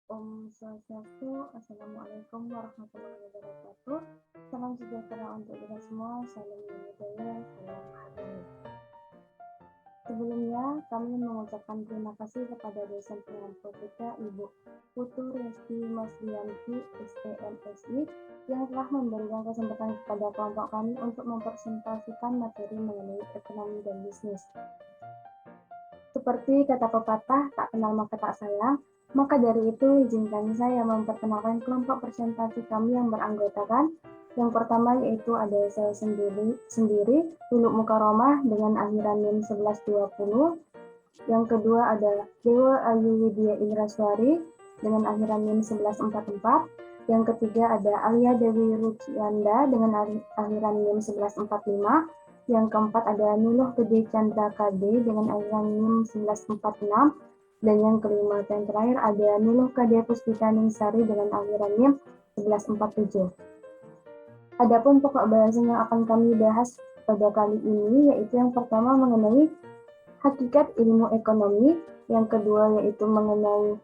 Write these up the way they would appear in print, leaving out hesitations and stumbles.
Om Swastiastu, Assalamualaikum warahmatullahi wabarakatuh. Salam sejahtera untuk kita semua, salam budaya, salam harmoni. Sebelumnya, kami mengucapkan terima kasih kepada dosen pengampu kita, Ibu Putu Resti Maslianti, STMSI, yang telah memberikan kesempatan kepada kelompok kami untuk mempresentasikan materi mengenai ekonomi dan bisnis. Seperti kata pepatah, tak kenal maka tak sayang, maka dari itu izinkan saya memperkenalkan kelompok presentasi kami yang beranggotakan. Yang pertama yaitu ada saya sendiri Luluk Mukaromah dengan akhiran NIM 1120. Yang kedua ada Dewa Ayu Widya Indraswari dengan akhiran NIM 1144. Yang ketiga ada Alia Dewi Rucianda dengan akhiran NIM 1145. Yang keempat ada Nuluh Gede Chandra KD dengan akhiran NIM 1146. Dan yang kelima dan terakhir ada Nuluh Kade Puspita Ningsari dengan akhiran NIM 1147. Adapun pokok bahasan yang akan kami bahas pada kali ini yaitu yang pertama mengenai hakikat ilmu ekonomi, yang kedua yaitu mengenai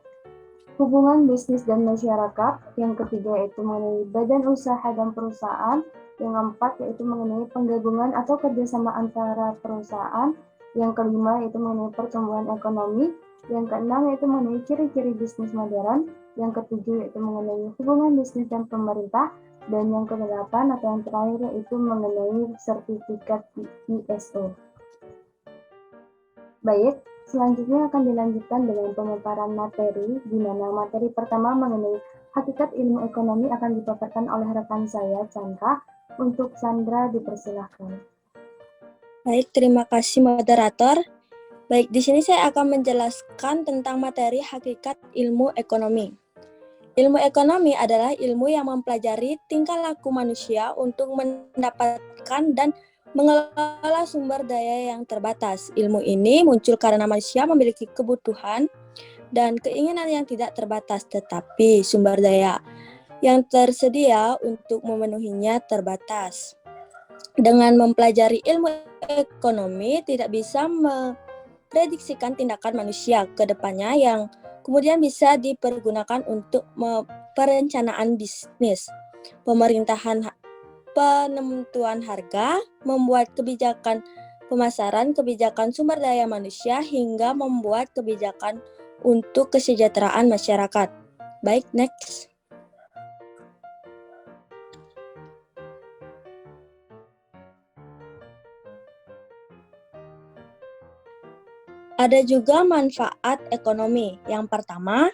hubungan bisnis dan masyarakat, yang ketiga yaitu mengenai badan usaha dan perusahaan, yang keempat yaitu mengenai penggabungan atau kerjasama antara perusahaan, yang kelima yaitu mengenai pertumbuhan ekonomi, yang keenam yaitu mengenai ciri-ciri bisnis modern, yang ketujuh yaitu mengenai hubungan bisnis dan pemerintah, dan yang kedelapan atau yang terakhir yaitu mengenai sertifikat ISO. Baik, selanjutnya akan dilanjutkan dengan pemaparan materi, di mana materi pertama mengenai hakikat ilmu ekonomi akan dipaparkan oleh rekan saya, Chandra. Untuk Chandra, dipersilahkan. Baik, terima kasih moderator. Baik, di sini saya akan menjelaskan tentang materi hakikat ilmu ekonomi. Ilmu ekonomi adalah ilmu yang mempelajari tingkah laku manusia untuk mendapatkan dan mengelola sumber daya yang terbatas. Ilmu ini muncul karena manusia memiliki kebutuhan dan keinginan yang tidak terbatas, tetapi sumber daya yang tersedia untuk memenuhinya terbatas. Dengan mempelajari ilmu ekonomi, tidak bisa prediksikan tindakan manusia ke depannya yang kemudian bisa dipergunakan untuk perencanaan bisnis, pemerintahan, penentuan harga, membuat kebijakan pemasaran, kebijakan sumber daya manusia, hingga membuat kebijakan untuk kesejahteraan masyarakat. Baik, next. Ada juga manfaat ekonomi. Yang pertama,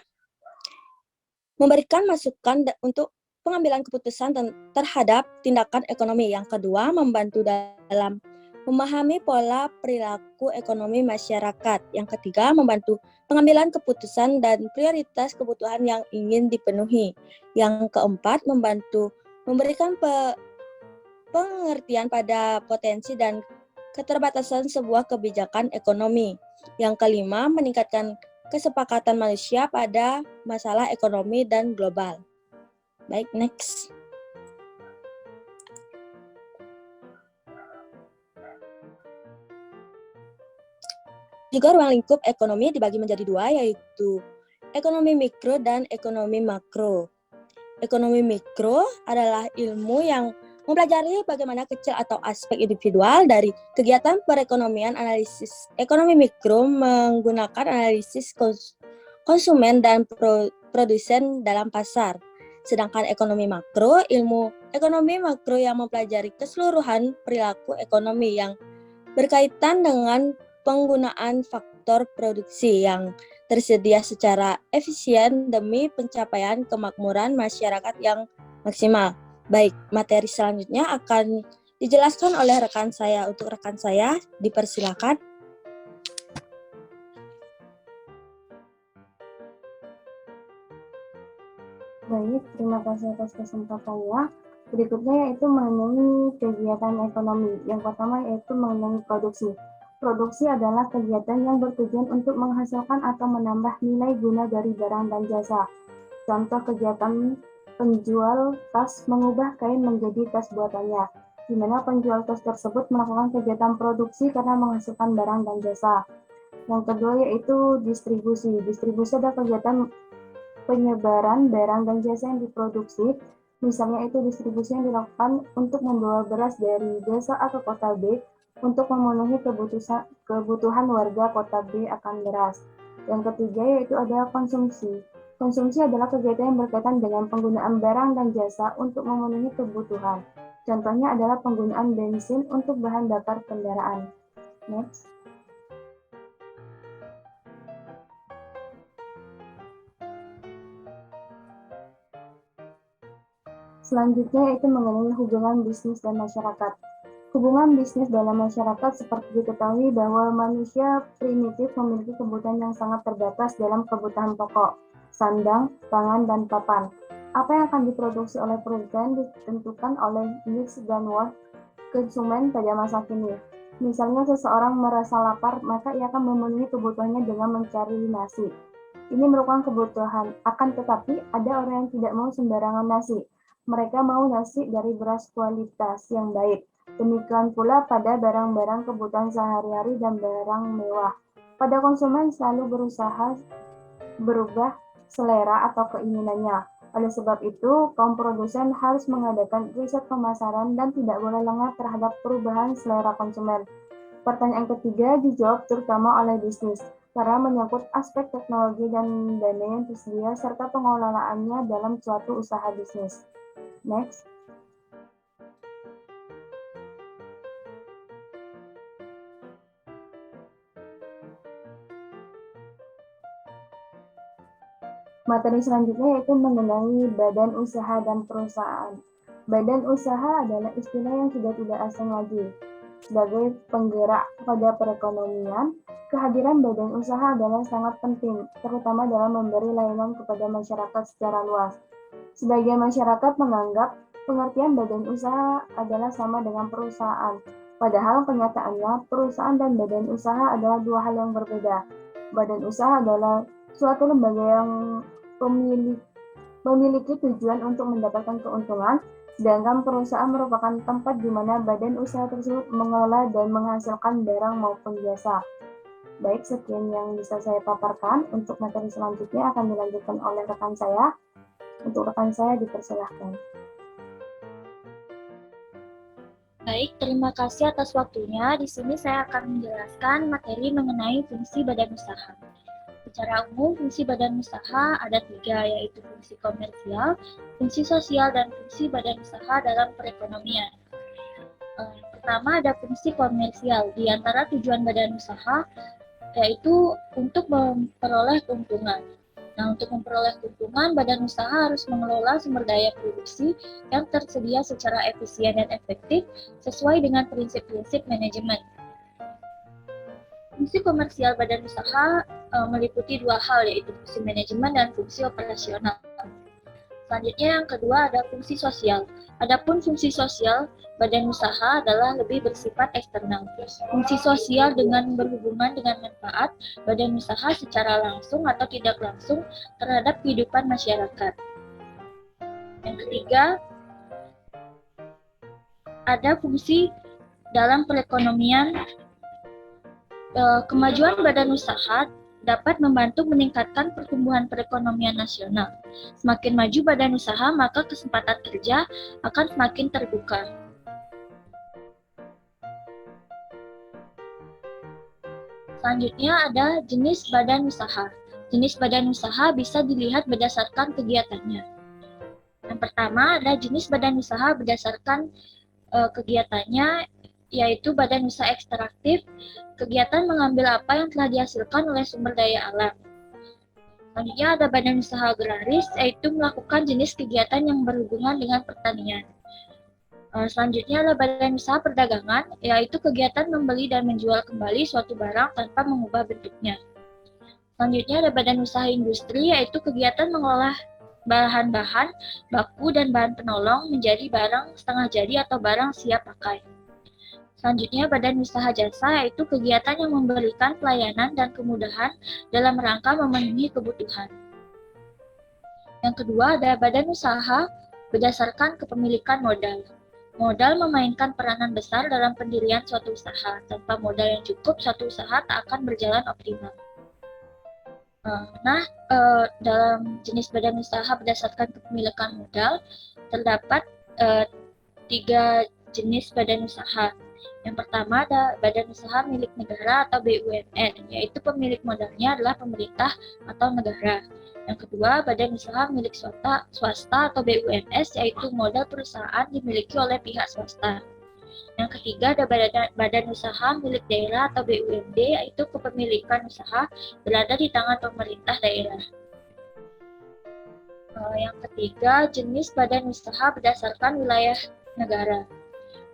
memberikan masukan untuk pengambilan keputusan terhadap tindakan ekonomi. Yang kedua, membantu dalam memahami pola perilaku ekonomi masyarakat. Yang ketiga, membantu pengambilan keputusan dan prioritas kebutuhan yang ingin dipenuhi. Yang keempat, membantu memberikan pengertian pada potensi dan keterbatasan sebuah kebijakan ekonomi. Yang kelima, meningkatkan kesepakatan manusia pada masalah ekonomi dan global. Baik, next. Juga ruang lingkup ekonomi dibagi menjadi dua, yaitu ekonomi mikro dan ekonomi makro. Ekonomi mikro adalah ilmu yang mempelajari bagaimana kecil atau aspek individual dari kegiatan perekonomian. Analisis ekonomi mikro menggunakan analisis konsumen dan produsen dalam pasar. Sedangkan ekonomi makro, ilmu ekonomi makro yang mempelajari keseluruhan perilaku ekonomi yang berkaitan dengan penggunaan faktor produksi yang tersedia secara efisien demi pencapaian kemakmuran masyarakat yang maksimal. Baik, materi selanjutnya akan dijelaskan oleh rekan saya. Untuk rekan saya, dipersilakan. Baik, terima kasih atas kesempatannya. Berikutnya yaitu mengenai kegiatan ekonomi. Yang pertama yaitu mengenai produksi. Produksi adalah kegiatan yang bertujuan untuk menghasilkan atau menambah nilai guna dari barang dan jasa. Contoh kegiatan penjual tas mengubah kain menjadi tas buatannya, di mana penjual tas tersebut melakukan kegiatan produksi karena menghasilkan barang dan jasa. Yang kedua yaitu distribusi. Distribusi adalah kegiatan penyebaran barang dan jasa yang diproduksi, misalnya itu distribusi yang dilakukan untuk membawa beras dari desa A ke kota B untuk memenuhi kebutuhan warga kota B akan beras. Yang ketiga yaitu ada konsumsi. Konsumsi adalah kegiatan yang berkaitan dengan penggunaan barang dan jasa untuk memenuhi kebutuhan. Contohnya adalah penggunaan bensin untuk bahan bakar kendaraan. Next. Selanjutnya yaitu mengenai hubungan bisnis dan masyarakat. Hubungan bisnis dalam masyarakat seperti diketahui bahwa manusia primitif memiliki kebutuhan yang sangat terbatas dalam kebutuhan pokok, sandang, pangan, dan papan. Apa yang akan diproduksi oleh produsen ditentukan oleh needs dan want konsumen pada masa kini. Misalnya seseorang merasa lapar, maka ia akan memenuhi kebutuhannya dengan mencari nasi. Ini merupakan kebutuhan, akan tetapi ada orang yang tidak mau sembarangan nasi. Mereka mau nasi dari beras kualitas yang baik. Demikian pula pada barang-barang kebutuhan sehari-hari dan barang mewah. Pada konsumen selalu berusaha berubah selera atau keinginannya. Oleh sebab itu, kaum produsen harus mengadakan riset pemasaran dan tidak boleh lengah terhadap perubahan selera konsumen. Pertanyaan ketiga dijawab terutama oleh bisnis, karena menyangkut aspek teknologi dan dana yang tersedia serta pengelolaannya dalam suatu usaha bisnis. Next. Materi selanjutnya yaitu mengenai badan usaha dan perusahaan. Badan usaha adalah istilah yang sudah tidak asing lagi. Sebagai penggerak pada perekonomian, kehadiran badan usaha adalah sangat penting, terutama dalam memberi layanan kepada masyarakat secara luas. Sebagian masyarakat menganggap pengertian badan usaha adalah sama dengan perusahaan. Padahal kenyataannya, perusahaan dan badan usaha adalah dua hal yang berbeda. Badan usaha adalah suatu lembaga yang memiliki tujuan untuk mendapatkan keuntungan, sedangkan perusahaan merupakan tempat di mana badan usaha tersebut mengelola dan menghasilkan barang maupun jasa. Baik, sekian yang bisa saya paparkan. Untuk materi selanjutnya akan dilanjutkan oleh rekan saya. Untuk rekan saya dipersilahkan. Baik, terima kasih atas waktunya. Di sini saya akan menjelaskan materi mengenai fungsi badan usaha. Secara umum, fungsi badan usaha ada 3, yaitu fungsi komersial, fungsi sosial, dan fungsi badan usaha dalam perekonomian. Pertama ada fungsi komersial. Di antara tujuan badan usaha yaitu untuk memperoleh keuntungan. Nah, untuk memperoleh keuntungan, badan usaha harus mengelola sumber daya produksi yang tersedia secara efisien dan efektif sesuai dengan prinsip-prinsip manajemen. Fungsi komersial badan usaha meliputi 2 hal, yaitu fungsi manajemen dan fungsi operasional. Selanjutnya yang kedua ada fungsi sosial. Adapun fungsi sosial badan usaha adalah lebih bersifat eksternal. Fungsi sosial dengan berhubungan dengan manfaat badan usaha secara langsung atau tidak langsung terhadap kehidupan masyarakat. Yang ketiga ada fungsi dalam perekonomian. Kemajuan badan usaha dapat membantu meningkatkan pertumbuhan perekonomian nasional. Semakin maju badan usaha, maka kesempatan kerja akan semakin terbuka. Selanjutnya ada jenis badan usaha. Jenis badan usaha bisa dilihat berdasarkan kegiatannya. Yang pertama ada jenis badan usaha berdasarkan kegiatannya, yaitu badan usaha ekstraktif, kegiatan mengambil apa yang telah dihasilkan oleh sumber daya alam. Selanjutnya ada badan usaha agraris, yaitu melakukan jenis kegiatan yang berhubungan dengan pertanian. Selanjutnya ada badan usaha perdagangan, yaitu kegiatan membeli dan menjual kembali suatu barang tanpa mengubah bentuknya. Selanjutnya ada badan usaha industri, yaitu kegiatan mengolah bahan-bahan baku dan bahan penolong menjadi barang setengah jadi atau barang siap pakai. Selanjutnya, badan usaha jasa, yaitu kegiatan yang memberikan pelayanan dan kemudahan dalam rangka memenuhi kebutuhan. Yang kedua, ada badan usaha berdasarkan kepemilikan modal. Modal memainkan peranan besar dalam pendirian suatu usaha. Tanpa modal yang cukup, suatu usaha tak akan berjalan optimal. Dalam jenis badan usaha berdasarkan kepemilikan modal, terdapat 3 jenis badan usaha. Yang pertama ada badan usaha milik negara atau BUMN, yaitu pemilik modalnya adalah pemerintah atau negara. Yang kedua, badan usaha milik swasta atau BUMS, yaitu modal perusahaan dimiliki oleh pihak swasta. Yang ketiga ada badan usaha milik daerah atau BUMD, yaitu kepemilikan usaha berada di tangan pemerintah daerah. Yang ketiga, jenis badan usaha berdasarkan wilayah negara.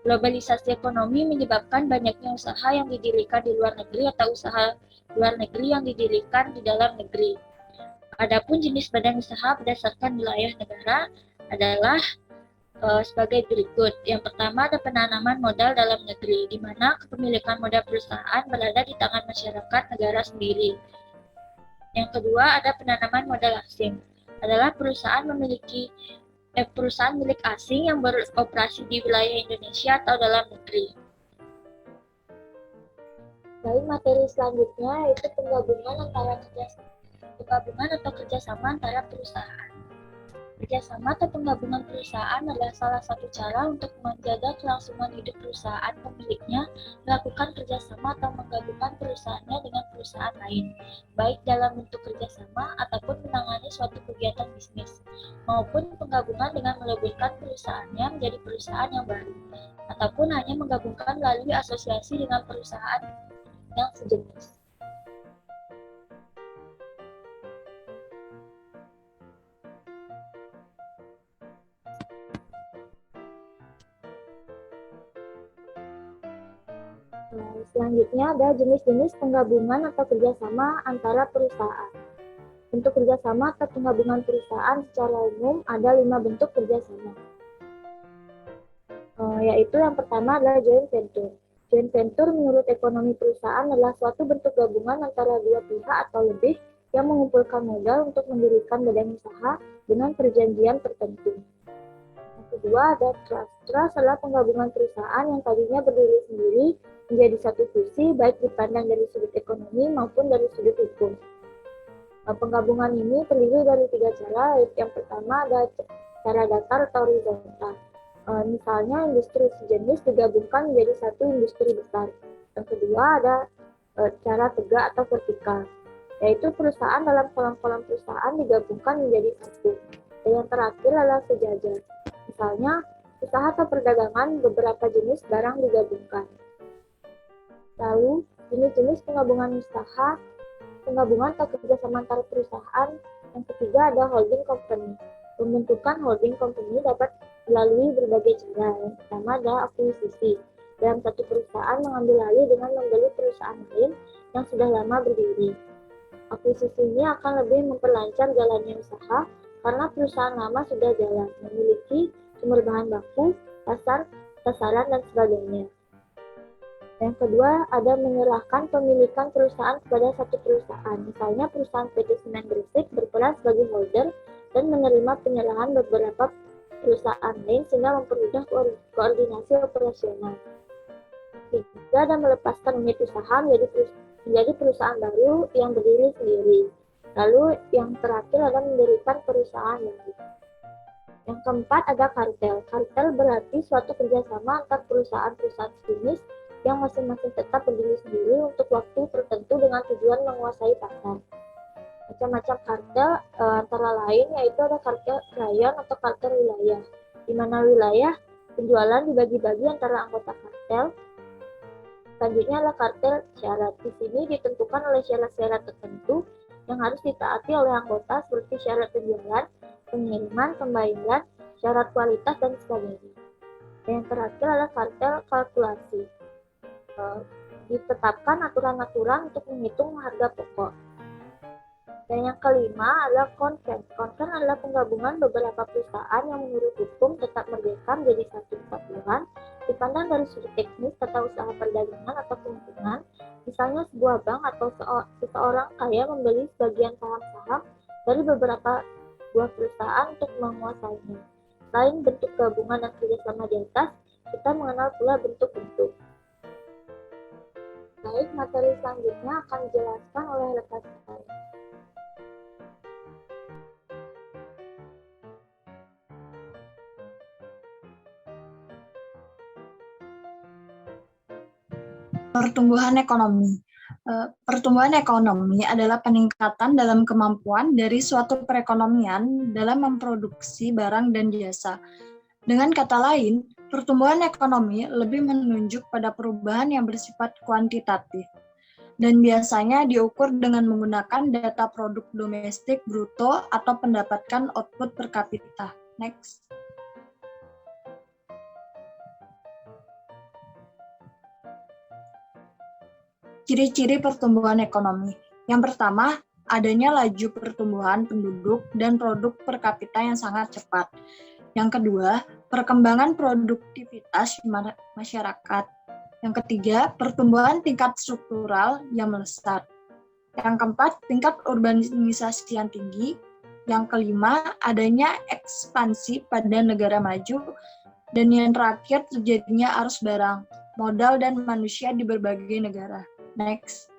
Globalisasi ekonomi menyebabkan banyaknya usaha yang didirikan di luar negeri atau usaha luar negeri yang didirikan di dalam negeri. Adapun jenis badan usaha berdasarkan wilayah negara adalah sebagai berikut. Yang pertama ada penanaman modal dalam negeri, di mana kepemilikan modal perusahaan berada di tangan masyarakat negara sendiri. Yang kedua ada penanaman modal asing, adalah perusahaan milik asing yang beroperasi di wilayah Indonesia atau dalam negeri. Lalu materi selanjutnya yaitu penggabungan atau kerjasama antara perusahaan. Kerjasama atau penggabungan perusahaan adalah salah satu cara untuk menjaga kelangsungan hidup perusahaan pemiliknya, melakukan kerjasama atau menggabungkan perusahaannya dengan perusahaan lain, baik dalam bentuk kerjasama ataupun menangani suatu kegiatan bisnis, maupun penggabungan dengan meleburkan perusahaannya menjadi perusahaan yang baru, ataupun hanya menggabungkan melalui asosiasi dengan perusahaan yang sejenis. Selanjutnya ada jenis-jenis penggabungan atau kerjasama antara perusahaan. Bentuk kerjasama atau penggabungan perusahaan secara umum ada 5 bentuk kerjasama. Yaitu yang pertama adalah joint venture. Joint venture menurut ekonomi perusahaan adalah suatu bentuk gabungan antara dua pihak atau lebih yang mengumpulkan modal untuk mendirikan badan usaha dengan perjanjian tertentu. Yang kedua ada trust. Trust adalah penggabungan perusahaan yang tadinya berdiri sendiri menjadi satu fusi baik dipandang dari sudut ekonomi maupun dari sudut hukum. Penggabungan ini terdiri dari 3 cara. Yang pertama ada cara datar atau horizontal. Misalnya industri sejenis digabungkan menjadi satu industri besar. Yang kedua ada cara tegak atau vertikal, yaitu perusahaan dalam kolom-kolom perusahaan digabungkan menjadi satu. Dan yang terakhir adalah sejajar. Misalnya usaha atau perdagangan beberapa jenis barang digabungkan. Lalu, jenis-jenis penggabungan usaha, penggabungan atau kerjasama antara perusahaan. Yang ketiga ada holding company. Pembentukan holding company dapat melalui berbagai cara. Yang pertama ada akuisisi. Dalam satu perusahaan mengambil alih dengan membeli perusahaan lain yang sudah lama berdiri. Akuisisi ini akan lebih memperlancar jalannya usaha karena perusahaan lama sudah jalan, memiliki sumber bahan baku, pasar, sasaran, dan sebagainya. Yang kedua, ada menyerahkan pemilikan perusahaan kepada satu perusahaan. Misalnya, perusahaan PT Semen Gresik berperan sebagai holder dan menerima penyerahan beberapa perusahaan lain sehingga mempermudah koordinasi operasional. Ketiga, ada melepaskan unit usaha menjadi perusahaan baru yang berdiri sendiri. Lalu, yang terakhir adalah mendirikan perusahaan baru. Yang keempat, ada kartel. Kartel berarti suatu kerjasama antar perusahaan-perusahaan sejenis yang masing-masing tetap berdiri sendiri untuk waktu tertentu dengan tujuan menguasai pasar. Macam-macam kartel antara lain yaitu ada kartel rayon atau kartel wilayah, di mana wilayah penjualan dibagi-bagi antara anggota kartel. Selanjutnya adalah kartel syarat. Di sini ditentukan oleh syarat-syarat tertentu yang harus ditaati oleh anggota seperti syarat penjualan, pengiriman, pembayaran, syarat kualitas, dan sebagainya. Yang terakhir adalah kartel kalkulasi. Ditetapkan aturan-aturan untuk menghitung harga pokok. Dan yang kelima adalah konven. Konven adalah penggabungan beberapa perusahaan yang menurut hukum tetap merdeka menjadi satu kesatuan, dipandang dari sudut teknis tata usaha perdagangan atau keuntungan. Misalnya sebuah bank atau seseorang kaya membeli sebagian saham-saham dari beberapa buah perusahaan untuk menguasainya. Selain bentuk gabungan dan kerjasama di atas, kita mengenal pula bentuk-bentuk. Baik, materi selanjutnya akan dijelaskan oleh rekan saya. Pertumbuhan ekonomi. Pertumbuhan ekonomi adalah peningkatan dalam kemampuan dari suatu perekonomian dalam memproduksi barang dan jasa. Dengan kata lain, pertumbuhan ekonomi lebih menunjuk pada perubahan yang bersifat kuantitatif dan biasanya diukur dengan menggunakan data produk domestik bruto atau pendapatan output per kapita. Next. Ciri-ciri pertumbuhan ekonomi. Yang pertama, adanya laju pertumbuhan penduduk dan produk per kapita yang sangat cepat. Yang kedua, perkembangan produktivitas masyarakat. Yang ketiga, pertumbuhan tingkat struktural yang melesat. Yang keempat, tingkat urbanisasi yang tinggi. Yang kelima, adanya ekspansi pada negara maju. Dan yang terakhir, terjadinya arus barang, modal, dan manusia di berbagai negara. Next.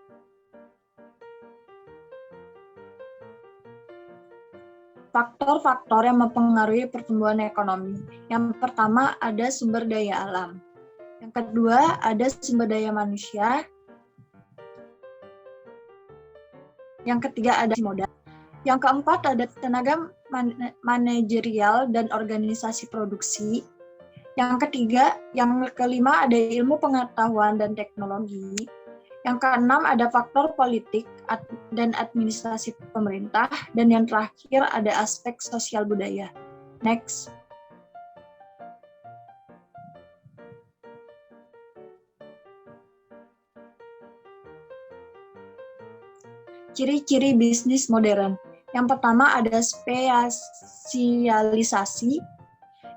Faktor-faktor yang mempengaruhi pertumbuhan ekonomi. Yang pertama ada sumber daya alam. Yang kedua ada sumber daya manusia. Yang ketiga ada modal. Yang keempat ada tenaga manajerial dan organisasi produksi. Yang kelima ada ilmu pengetahuan dan teknologi. Yang keenam ada faktor politik dan administrasi pemerintah, dan yang terakhir ada aspek sosial budaya. Next. Ciri-ciri bisnis modern. Yang pertama ada spesialisasi,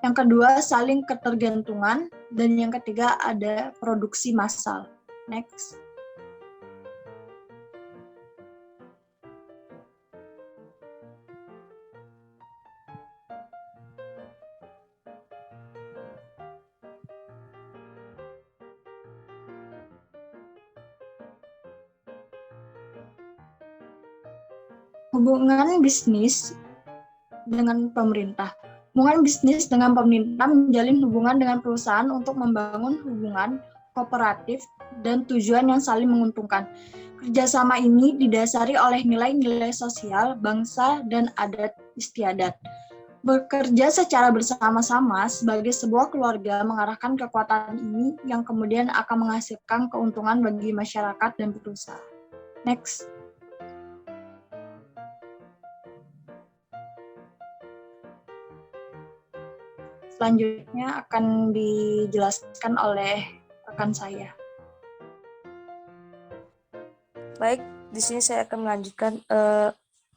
yang kedua saling ketergantungan, dan yang ketiga ada produksi massal. Next. Hubungan bisnis dengan pemerintah. Hubungan bisnis dengan pemerintah menjalin hubungan dengan perusahaan untuk membangun hubungan kooperatif dan tujuan yang saling menguntungkan. Kerjasama ini didasari oleh nilai-nilai sosial, bangsa, dan adat istiadat. Bekerja secara bersama-sama sebagai sebuah keluarga mengarahkan kekuatan ini yang kemudian akan menghasilkan keuntungan bagi masyarakat dan perusahaan. Next. Selanjutnya akan dijelaskan oleh rekan saya. Baik, di sini saya akan melanjutkan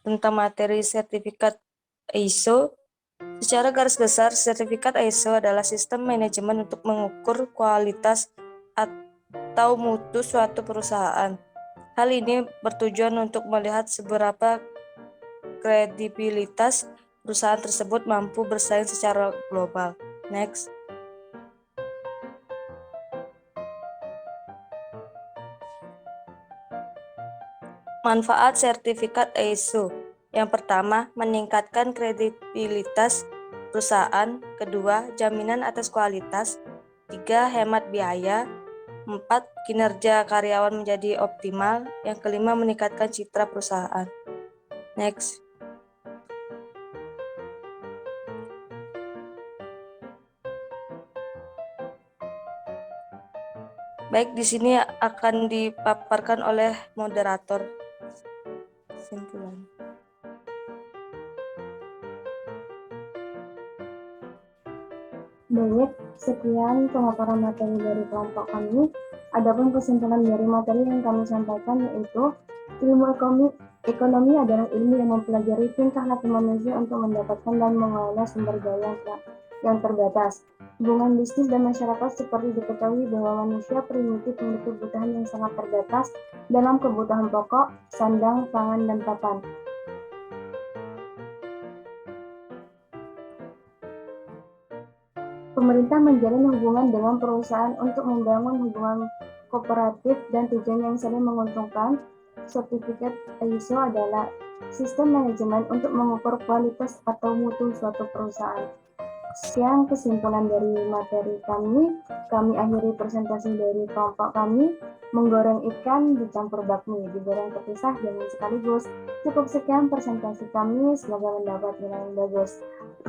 tentang materi sertifikat ISO. Secara garis besar, sertifikat ISO adalah sistem manajemen untuk mengukur kualitas atau mutu suatu perusahaan. Hal ini bertujuan untuk melihat seberapa kredibilitas perusahaan tersebut mampu bersaing secara global. Next. Manfaat sertifikat ISO. Yang pertama, meningkatkan kredibilitas perusahaan. Kedua, jaminan atas kualitas. 3, hemat biaya. 4, kinerja karyawan menjadi optimal. Yang kelima, meningkatkan citra perusahaan. Next. Baik, di sini akan dipaparkan oleh moderator. Kesimpulan. Baik, sekian pemaparan materi dari kelompok kami. Adapun kesimpulan dari materi yang kami sampaikan yaitu ilmu ekonomi adalah ilmu yang mempelajari tingkah laku manusia untuk mendapatkan dan mengelola sumber daya yang terbatas. Hubungan bisnis dan masyarakat seperti diketahui bahwa manusia primitif memiliki kebutuhan yang sangat terbatas dalam kebutuhan pokok, sandang, pangan, dan papan. Pemerintah menjalin hubungan dengan perusahaan untuk membangun hubungan kooperatif dan tujuan yang saling menguntungkan. Sertifikat ISO adalah sistem manajemen untuk mengukur kualitas atau mutu suatu perusahaan. Sekian kesimpulan dari materi kami akhiri presentasi dari kelompok kami, menggoreng ikan dicampur bakmi, digoreng terpisah jangan sekaligus. Cukup sekian presentasi kami, semoga mendapat nilai yang bagus.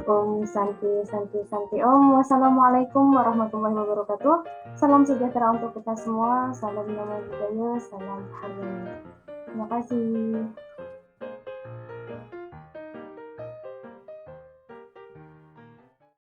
Om Santi Santi Santi Om. Wassalamualaikum warahmatullahi wabarakatuh. Salam sejahtera untuk kita semua. Salam nama budaya, salam harmoni. Terima kasih.